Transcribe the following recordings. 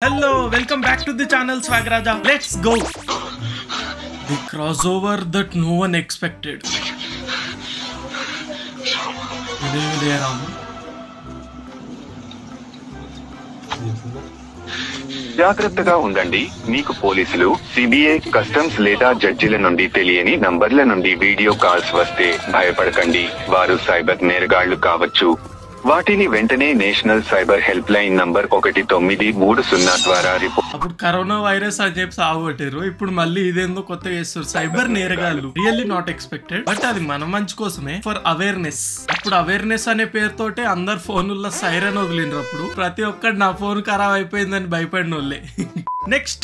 Hello, welcome back to the channel Swagaraja. Let's go. The crossover that no one expected. జాగ్రత్తగా ఉండండి. మీకు పోలీసులు, CBI, customs లేదా జడ్జిల నుండి తెలియని నంబర్ల నుండి వీడియో కాల్స్ వస్తే భయపడకండి. వారు సైబర్ నేరగాళ్లు కావచ్చు. వాటిని వెంటనే national cyber help line number 1930 ద్వారా రిపోర్ట్. అప్పుడు కరోనా వైరస్ అని చెప్పి సాగుపట్టారు. ఇప్పుడు మళ్ళీ ఇదేందో కొత్తగా చేస్తారు. సైబర్ నేరగాళ్ళు రియల్లీ నాట్ ఎక్స్పెక్టెడ్, బట్ అది మన మంచి కోసమే, ఫర్ అవేర్నెస్. అప్పుడు అవేర్నెస్ అనే పేరుతోటే అందరు ఫోన్లలో సైరన్ వదిలిండ్రు. అప్పుడు ప్రతి ఒక్కటి నా ఫోన్ ఖరాబ్ అయిపోయిందని భయపడిన వాళ్ళే. నెక్స్ట్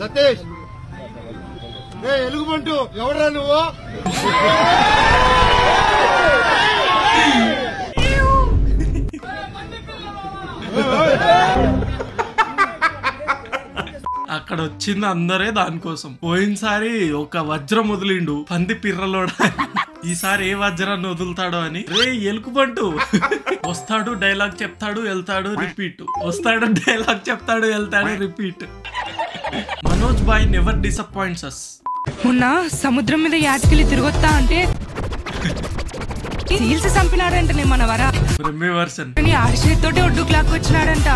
సతీష్, ఎలుగుబంటు ఎవడరా నువ్వు? అక్కడ వచ్చింది అందరే దానికోసం. పోయినసారి ఒక వజ్రం వదిలిండు పంది పిర్రలోడ. ఈసారి ఏ వజ్రాన్ని వదులుతాడో అని. రే ఎలుకుబంటు వస్తాడు, డైలాగ్ చెప్తాడు, వెళ్తాడు, రిపీట్. వస్తాడు, డైలాగ్ చెప్తాడు, వెళ్తాడు, repeat. Manoj boy never disappoints us. మొన్న సముద్రం మీద యాటికెళ్ళి తిరగొత్తా అంటే సీల్స్ చంపినాడంటనే మన వర వర్షన్. ఆడి చేతితోటి ఒడ్డు క్లాక్ వచ్చినాడంట.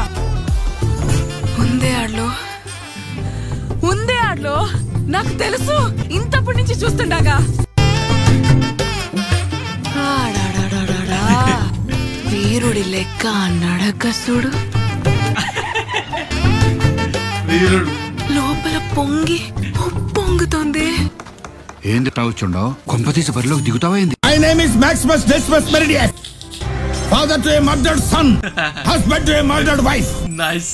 ఉందే ఆడలో నాకు తెలుసు, ఇంతప్పటి నుంచి చూస్తుండగా. వీరుడి లెక్క అన్నాడక్క చూడు. వీరుడు లోపల పొంగుతోంది. ఏంది తాగుచుండో? కొంపతీసి బరిలోకి దిగుతావైంది. My name is Maximus Decimus Meridian, father to a murdered son, husband to a murdered wife. Nice.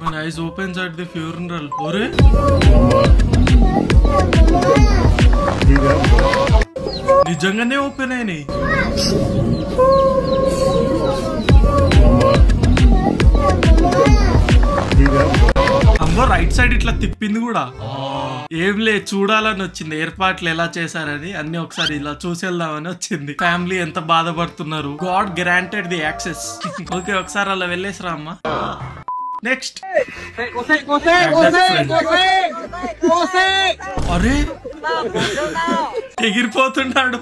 My eyes opens at the funeral. Ore? నిజంగానే ఓపెన్ అయినాయి. అమ్మో రైట్ సైడ్ ఇట్లా తిప్పింది కూడా. ఏం లే, చూడాలని వచ్చింది. ఏర్పాట్లు ఎలా చేశారని అన్ని ఒకసారి ఇలా చూసేద్దామని వచ్చింది. ఫ్యామిలీ ఎంత బాధపడుతున్నారు. God granted the access. Okay, ఒకసారి అలా వెళ్ళేసిరా అమ్మా. నెక్స్ట్ అరే ఎగిరిపోతున్నాడు.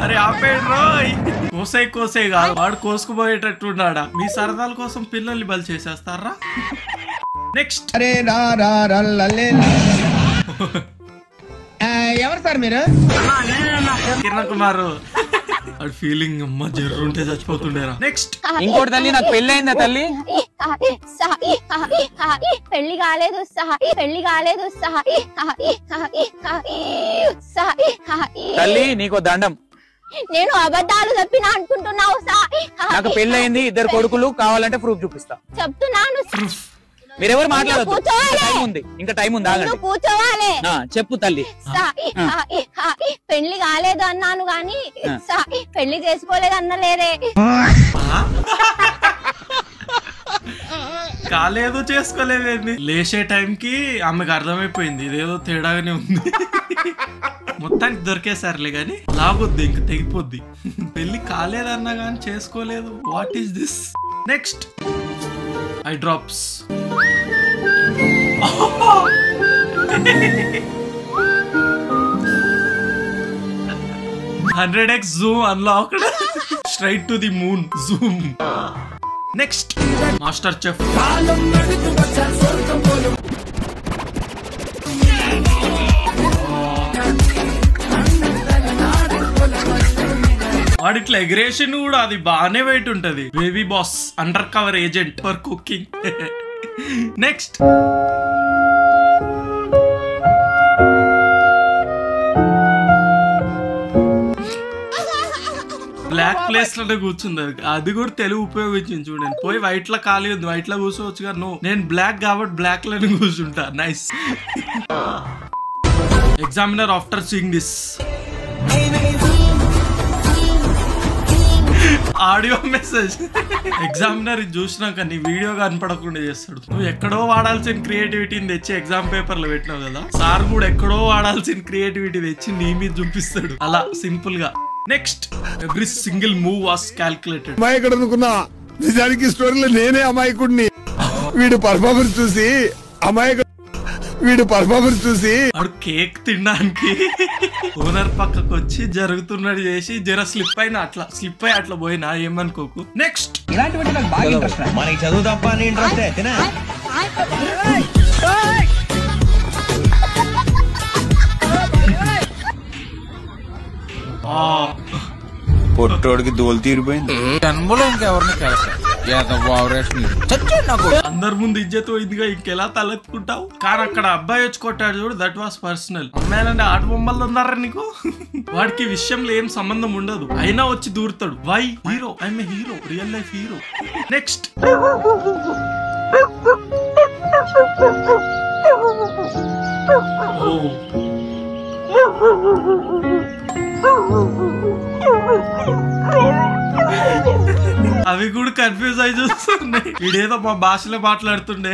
అరే ఆపేడు రోయ్. కోసే కాదు, వాడు కోసుకుపోయేటట్టున్నాడా. మీ సరదాల కోసం పిల్లల్ని బలి చేసేస్తారా? నెక్స్ట్ ఎవరు సార్ మీరు? కిరణ్ కుమార్. ఫీలింగ్ అమ్మ జర్రుంటే చచ్చిపోతుండేరా. నెక్స్ట్ ఇంకోటి తల్లి, నాకు పెళ్లి అయిందా తల్లి? పెళ్లి కాలేదు తల్లి నీకో దండం. నేను అబద్ధాలు చెప్పినా అనుకుంటున్నావు. నాకు పెళ్లి అయింది, 2 కొడుకులు. కావాలంటే ప్రూఫ్ చూపిస్తా. చెప్తున్నాను. మీరెవరు మాట్లాడదు, ఇంకా టైం ఉంది. ఆగండి, కూర్చోవాలి. చెప్పు తల్లి. పెళ్లి కాలేదు అన్నాను గాని పెళ్లి చేసుకోలేదు అన్నలేదే. కాలేదు చేసుకోలేదండి. లేచే టైంకి ఆమెకు అర్థమైపోయింది ఇదేదో తేడాగానే ఉంది. మొత్తానికి దొరికేసారులే గాని లాగొద్ది, ఇంక తెగిపోద్ది. పెళ్లి కాలేదన్నా గాని చేసుకోలేదు. What is this? Next eye drops. 100x zoom unlocked. Straight to the moon zoom. Next Master Chef. వాడిట్లా ఎగ్రేషన్ కూడా అది బాగానే వెయిట్ ఉంటది. Baby boss undercover agent for cooking. Next black place లోనే కూర్చుంది. అది కూడా తెలుగు ఉపయోగించింది చూడండి. పోయి వైట్ లో ఖాళీ ఉంది, వైట్ లో కూర్చోవచ్చు కదా. నో, నేను బ్లాక్ కాబట్టి బ్లాక్ లోనే కూర్చుంటా. Nice. Examiner after seeing this audio message. Examiner చూసినాక నీ వీడియో కనపడకుండా చేస్తాడు. నువ్వు ఎక్కడో వాడాల్సిన క్రియేటివిటీని తెచ్చి ఎగ్జామ్ పేపర్ లో పెట్టినావు కదా, సార్ కూడా ఎక్కడో వాడాల్సిన క్రియేటివిటీ తెచ్చి నీ మీద చూపిస్తాడు. అలా సింపుల్ గా. Next, every single move was calculated. అమాయకుడు అనుకున్నా, నిజానికి స్టోరీలో నేనే అమాయకుడిని. వీడు పర్ఫార్మెన్స్ చూసి వాడు కేక్ తినడానికి ఓనర్ పక్కకు వచ్చి జరుగుతున్నది చేసి జర స్లిప్ అయి అట్లా పోయినా ఏమనుకోకు. నెక్స్ట్, ఇలాంటి నాకు బాగా ఇంట్రెస్ట్. మనకి చదువు తప్ప ఇంట్రెస్ట్. పొట్టోడికి దోలు తీరిపోయింది. జన్మలో ఇంకెవరిని అందరి ముందు ఇజ్జత్ పోయిందిగా, ఇంకెలా తలెత్తుకుంటావు. కానీ అక్కడ అబ్బాయి వచ్చి కొట్టాడు చూడు, దట్ వాస్ పర్సనల్. అమ్మాయిలంటే ఆట బొమ్మలు ఉన్నారా నీకు? వాడికి విషయంలో ఏం సంబంధం ఉండదు, అయినా వచ్చి దూరుతాడు. Why hero? I'm a hero, real life hero. Next, అవి కూడా కన్ఫ్యూజ్ అయి చూస్తున్నాయి. వీడేదో మా భాషలో మాట్లాడుతుండే.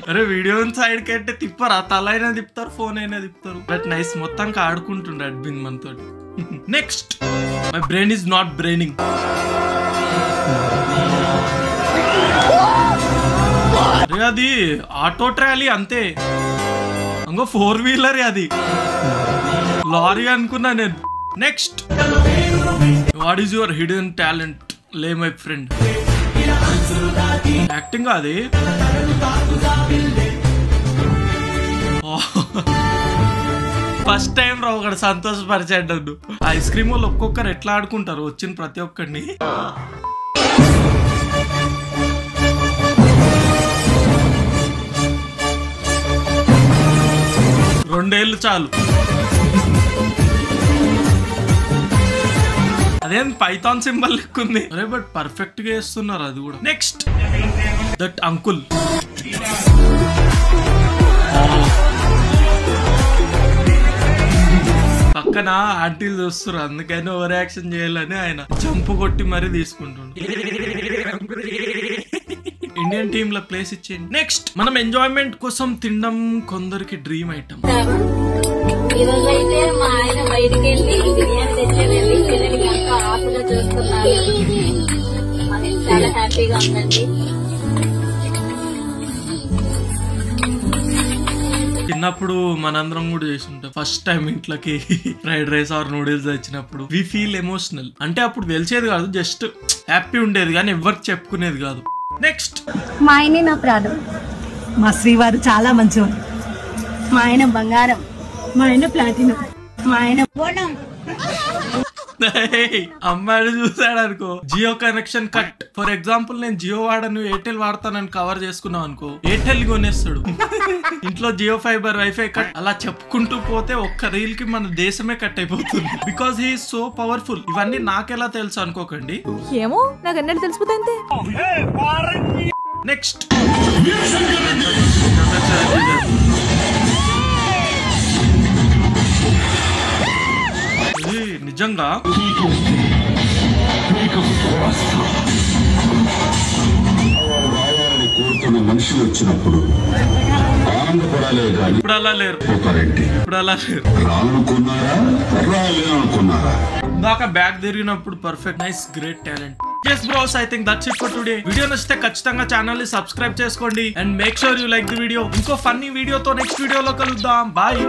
అరే వీడియో సైడ్ కి అంటే తిప్పరా, తల అయినా తిప్పుతారు, ఫోన్ అయినా తిప్పుతారు. బట్ నైస్, మొత్తానికి ఆడుకుంటుండే అడ్మిన్ మనతో. Next, my brain is not braining. అది ఆటో ట్రాలీ అంతే, ఇంకో 4-wheeler అది, లారీ అనుకున్నా నేను. Next, what is your hidden talent? లే మై ఫ్రెండ్. యాక్టింగ్ అది. ఫస్ట్ టైం రా ఒకటి సంతోషపరిచాడు నన్ను. ఐస్ క్రీమ్ వాళ్ళు ఒక్కొక్కరు ఎట్లా ఆడుకుంటారు వచ్చిన ప్రతి ఒక్కరిని. 2 ఏళ్ళు చాలు. అదేం పైథాన్ సింబల్ లెక్కుంది. అరే బట్ పర్ఫెక్ట్ గా వేస్తున్నారు అది కూడా. Next, that uncle. పక్కన ఆంటీలు చూస్తారు, అందుకని ఓవర్ యాక్షన్ చేయాలని ఆయన జంపు కొట్టి మరీ తీసుకుంటుండు. ఇండియన్ టీమ్ లో ప్లేస్ ఇచ్చేయండి. నెక్స్ట్, మనం ఎంజాయ్మెంట్ కోసం తినడం కొందరికి డ్రీమ్ ఐటమ్. ఈరోజైతే మా ఆయన బయటికి వెళ్ళి బిర్యానీ తెచ్చేదండి, పిల్లలకి అంతా ఆశగా చూస్తున్నారు. అది చాలా హ్యాపీగా ఉందండి. చిన్నప్పుడు మనందరం కూడా చేస్తుంటాం. ఫస్ట్ టైం ఇంట్లోకి ఫ్రైడ్ రైస్ ఆర్ నూడిల్స్ తెచ్చినప్పుడు వి ఫీల్ ఎమోషనల్. అంటే అప్పుడు తెలిసేది కాదు, జస్ట్ హ్యాపీ ఉండేది కానీ ఎవరికి చెప్పుకునేది కాదు. నెక్స్ట్, మా ఆయనే నా ప్రాణం. మా శ్రీవారు చాలా మంచివారు. మా ఆయన బంగారం. మా ఆయన ప్లాటినం. మా ఆయన బోనం. అమ్మాయిని చూసాడు అనుకో, Jio connection cut. For example నేను జియో వాడను, ఎయిర్టెల్ వాడతానని కవర్ చేసుకున్నావు అనుకో, ఎయిర్టెల్ కొనేస్తాడు. ఇంట్లో జియో ఫైబర్ వైఫై కట్. అలా చెప్పుకుంటూ పోతే ఒక్క రీల్ కి మన దేశమే కట్ అయిపోతుంది. Because he is so powerful. ఇవన్నీ నాకెలా తెలుసు అనుకోకండి, ఏమో నాకు అన్నట్టు తెలిసిపోతే. నెక్స్ట్, నిజంగా కోరుతున్న మనుషులు వచ్చినప్పుడు ఆనందపడాలే కానీ ఇప్పుడు అలా లేరు. రాలనుకున్నారా? ఇందాక బ్యాగ్ తిరిగినప్పుడు perfect. Nice, great talent. Yes bros, I think that's it for today. Video నచ్చితే ఖచ్చితంగా ఛానల్ ని సబ్స్క్రైబ్ చేసుకోండి and make sure you like the video. ఇంకో ఫన్నీ వీడియోతో నెక్స్ట్ వీడియోలో కలుద్దాం. బాయ్.